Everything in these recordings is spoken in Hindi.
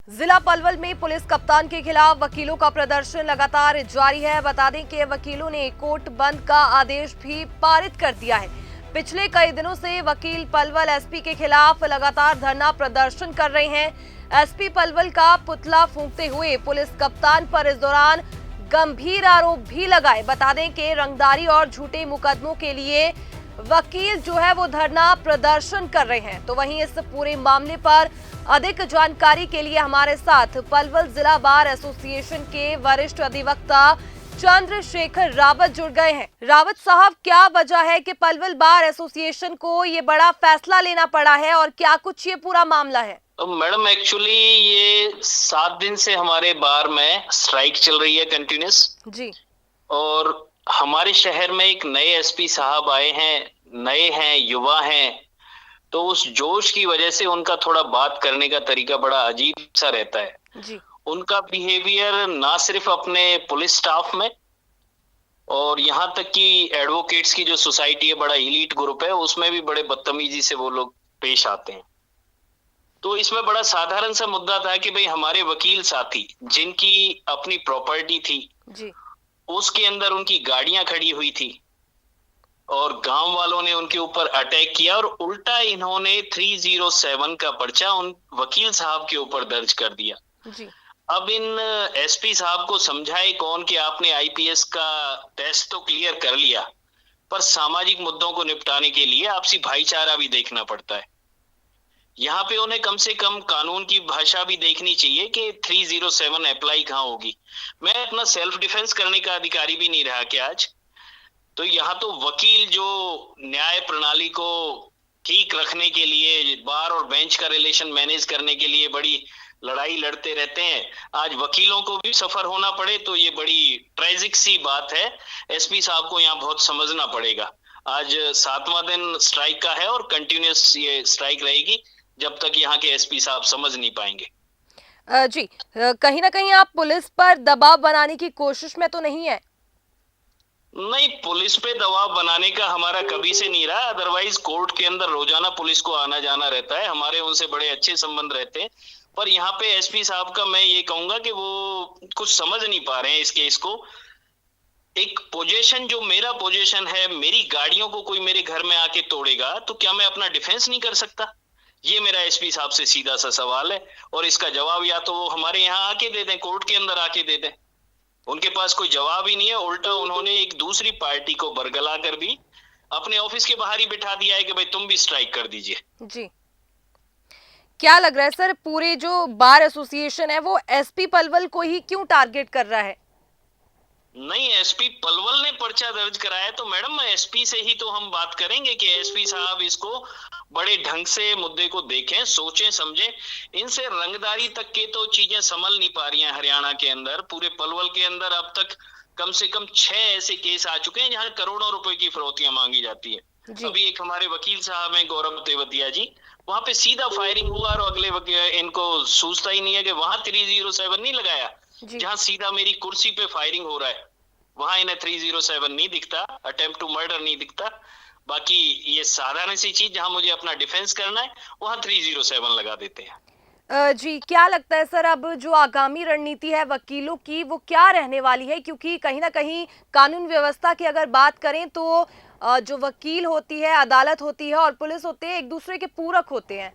जिला पलवल में पुलिस कप्तान के खिलाफ वकीलों का प्रदर्शन लगातार जारी है। बता दें कि वकीलों ने कोर्ट बंद का आदेश भी पारित कर दिया है। पिछले कई दिनों से वकील पलवल एसपी के खिलाफ लगातार धरना प्रदर्शन कर रहे हैं। एसपी पलवल का पुतला फूंकते हुए पुलिस कप्तान पर इस दौरान गंभीर आरोप भी लगाए। बता दें कि रंगदारी और झूठे मुकदमों के लिए वकील जो है वो धरना प्रदर्शन कर रहे हैं। तो वहीं इस पूरे मामले पर अधिक जानकारी के लिए हमारे साथ पलवल जिला बार एसोसिएशन के वरिष्ठ अधिवक्ता चंद्रशेखर रावत जुड़ गए हैं। रावत साहब, क्या वजह है कि पलवल बार एसोसिएशन को ये बड़ा फैसला लेना पड़ा है और क्या कुछ ये पूरा मामला है? तो मैडम एक्चुअली ये 7 दिन से हमारे बार में स्ट्राइक चल रही है कंटिन्यूस जी। और हमारे शहर में एक नए एसपी साहब आए हैं, नए हैं, युवा हैं, तो उस जोश की वजह से उनका थोड़ा बात करने का तरीका बड़ा अजीब सा रहता है जी। उनका बिहेवियर ना सिर्फ अपने पुलिस स्टाफ में और यहाँ तक कि एडवोकेट्स की जो सोसाइटी है, बड़ा इलीट ग्रुप है, उसमें भी बड़े बदतमीजी से वो लोग पेश आते हैं। तो इसमें बड़ा साधारण सा मुद्दा था कि भाई हमारे वकील साथी जिनकी अपनी प्रॉपर्टी थी जी। उसके अंदर उनकी गाड़ियां खड़ी हुई थी और गांव वालों ने उनके ऊपर अटैक किया और उल्टा इन्होंने 307 का पर्चा उन वकील साहब के ऊपर दर्ज कर दिया। जी। अब इन एसपी साहब को समझाए कौन कि आपने आईपीएस का टेस्ट तो क्लियर कर लिया, पर सामाजिक मुद्दों को निपटाने के लिए आपसी भाईचारा भी देखना पड़ता है। यहाँ पे उन्हें कम से कम कानून की भाषा भी देखनी चाहिए कि 307 अप्लाई कहाँ होगी। मैं अपना सेल्फ डिफेंस करने का अधिकारी भी नहीं रहा कि आज तो यहाँ तो वकील जो न्याय प्रणाली को ठीक रखने के लिए, बार और बेंच का रिलेशन मैनेज करने के लिए बड़ी लड़ाई लड़ते रहते हैं, आज वकीलों को भी सफर होना पड़े तो ये बड़ी ट्रेजिक सी बात है। एसपी साहब को यहाँ बहुत समझना पड़ेगा। आज 7वां दिन स्ट्राइक का है और कंटिन्यूस ये स्ट्राइक रहेगी जब तक यहाँ के एसपी साहब समझ नहीं पाएंगे। जी, कहीं ना कहीं आप पुलिस पर दबाव बनाने की कोशिश में तो नहीं है? नहीं, पुलिस पे दबाव बनाने का हमारा कभी से नहीं रहा। अदरवाइज कोर्ट के अंदर रोजाना पुलिस को आना जाना रहता है, हमारे उनसे बड़े अच्छे संबंध रहते हैं। पर यहाँ पे एसपी साहब का मैं ये कहूंगा कि वो कुछ समझ नहीं पा रहे हैं इस केस को। एक पोजीशन जो मेरा पोजीशन है, मेरी गाड़ियों को कोई मेरे घर में आके तोड़ेगा तो क्या मैं अपना डिफेंस नहीं कर सकता? ये मेरा एसपी साहब से सीधा सा सवाल है और इसका जवाब या तो वो हमारे यहाँ आके दे दें, कोर्ट के अंदर आके दे दें। उनके पास कोई जवाब ही नहीं है। उल्टा उन्होंने एक दूसरी पार्टी को बरगला कर भी अपने ऑफिस के बाहर ही बिठा दिया है कि भाई तुम भी स्ट्राइक कर दीजिए। जी। क्या लग रहा है सर, पूरे जो बार एसोसिएशन है वो एसपी पलवल को ही क्यों टारगेट कर रहा है? नहीं, एसपी पलवल ने पर्चा दर्ज कराया तो मैडम एसपी से ही तो हम बात करेंगे कि एसपी साहब इसको बड़े ढंग से मुद्दे को देखें, सोचें, समझें। इनसे रंगदारी तक के तो चीजें संभल नहीं पा रही हैं हरियाणा के अंदर। पूरे पलवल के अंदर अब तक कम से कम 6 ऐसे केस आ चुके हैं जहां करोड़ों रुपए की फिरौतियां मांगी जाती है। अभी एक हमारे वकील साहब हैं गौरव तेवतिया जी, वहां पे सीधा फायरिंग हुआ और अगले इनको सूझता ही नहीं है कि वहां 307 नहीं लगाया, जहां सीधा मेरी कुर्सी पे फायरिंग हो रहा है वहां इन्हें 307 नहीं दिखता, अटेम्प्ट टू मर्डर नहीं दिखता। बाकी ये साधारण सी चीज जहां मुझे अपना डिफेंस करना है वहां 307 लगा देते हैं। जी, क्या लगता है सर, अब जो आगामी रणनीति है वकीलों की वो क्या रहने वाली है? क्योंकि कहीं ना कहीं कानून व्यवस्था की अगर बात करें तो जो वकील होती है, अदालत होती है और पुलिस होते हैं, एक दूसरे के पूरक होते हैं।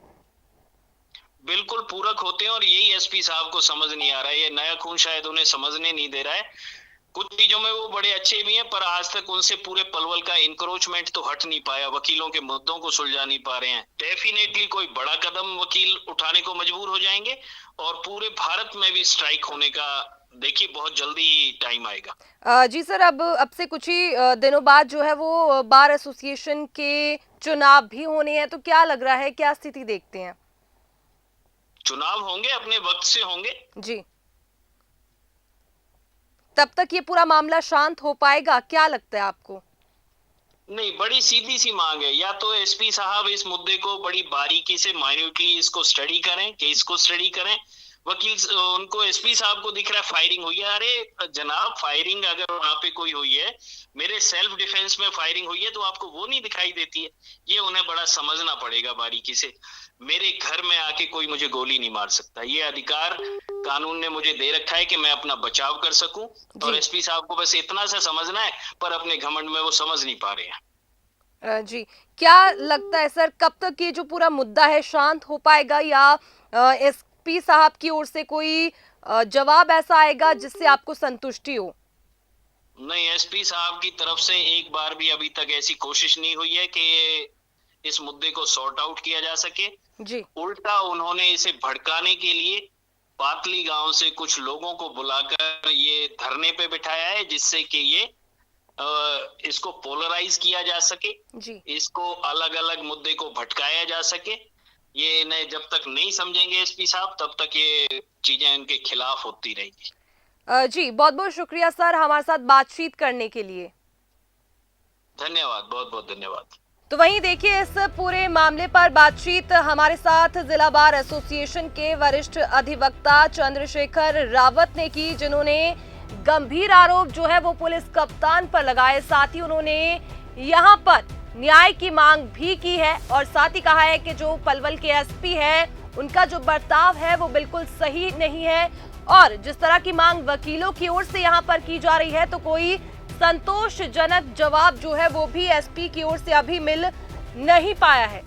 बिल्कुल पूरक होते हैं और यही एसपी साहब को समझ नहीं आ रहा है। ये नया खून शायद उन्हें समझने नहीं दे रहा है। कुछ चीजों में वो बड़े अच्छे भी हैं पर आज तक उनसे पूरे पलवल का इंक्रोचमेंट तो हट नहीं पाया, वकीलों के मुद्दों को सुलझा नहीं पा रहे हैं। डेफिनेटली कोई बड़ा कदम वकील उठाने को मजबूर हो जाएंगे और पूरे भारत में भी स्ट्राइक होने का देखिए बहुत जल्दी टाइम आएगा। जी सर, अब से कुछ ही दिनों बाद जो है वो बार एसोसिएशन के चुनाव भी होने हैं, तो क्या लग रहा है, क्या स्थिति देखते हैं? चुनाव होंगे, अपने वक्त से होंगे जी। तब तक ये पूरा मामला शांत हो पाएगा, क्या लगता है आपको? नहीं, बड़ी सीधी सी मांग है, या तो एसपी साहब इस मुद्दे को बड़ी बारीकी से माइन्यूटली इसको स्टडी करें, केस को स्टडी करें, उनको एसपी साहब को दिख रहा है फायरिंग हुई है। अरे जनाब, फायरिंग अगर वहां पे कोई हुई है, मेरे सेल्फ डिफेंस में फायरिंग हुई है, तो आपको वो नहीं दिखाई देती है? ये उन्हें बड़ा समझना पड़ेगा बारीकी से। मेरे घर में आके कोई मुझे गोली नहीं मार सकता। ये अधिकार कानून ने मुझे दे रखा है कि मैं अपना बचाव कर सकूं। और एसपी साहब को बस इतना सा समझना है, पर अपने घमंड में वो समझ नहीं पा रहे हैं। जी, क्या लगता है सर, कब तक ये जो पूरा मुद्दा है शांत हो पाएगा, या एसपी साहब की ओर से कोई जवाब ऐसा आएगा जिससे आपको संतुष्टि हो? नहीं, एसपी साहब की तरफ से एक बार भी अभी तक ऐसी कोशिश नहीं हुई है कि इस मुद्दे को सॉर्ट आउट किया जा सके। जी। उल्टा उन्होंने इसे भड़काने के लिए पातली गांव से कुछ लोगों को बुलाकर ये धरने पे बिठाया है, जिससे कि ये इसको पोलराइज किया जा सके, जी। इसको अलग अलग मुद्दे को भटकाया जा सके। ये इन्हें जब तक नहीं समझेंगे एसपी साहब, तब तक ये चीजें इनके खिलाफ होती रहेगी। जी, बहुत बहुत शुक्रिया सर हमारे साथ बातचीत करने के लिए। धन्यवाद, बहुत बहुत धन्यवाद। तो वहीं देखिए, इस पूरे मामले पर बातचीत हमारे साथ जिला बार एसोसिएशन के वरिष्ठ अधिवक्ता चंद्रशेखर रावत ने की, जिन्होंने गंभीर आरोप जो है वो पुलिस कप्तान पर लगाए। साथ ही उन्होंने यहां पर न्याय की मांग भी की है, और साथ ही कहा है कि जो पलवल के एसपी है उनका जो बर्ताव है वो बिल्कुल सही नहीं है, और जिस तरह की मांग वकीलों की ओर से यहां पर की जा रही है, तो कोई संतोषजनक जवाब जो है वो भी एसपी की ओर से अभी मिल नहीं पाया है।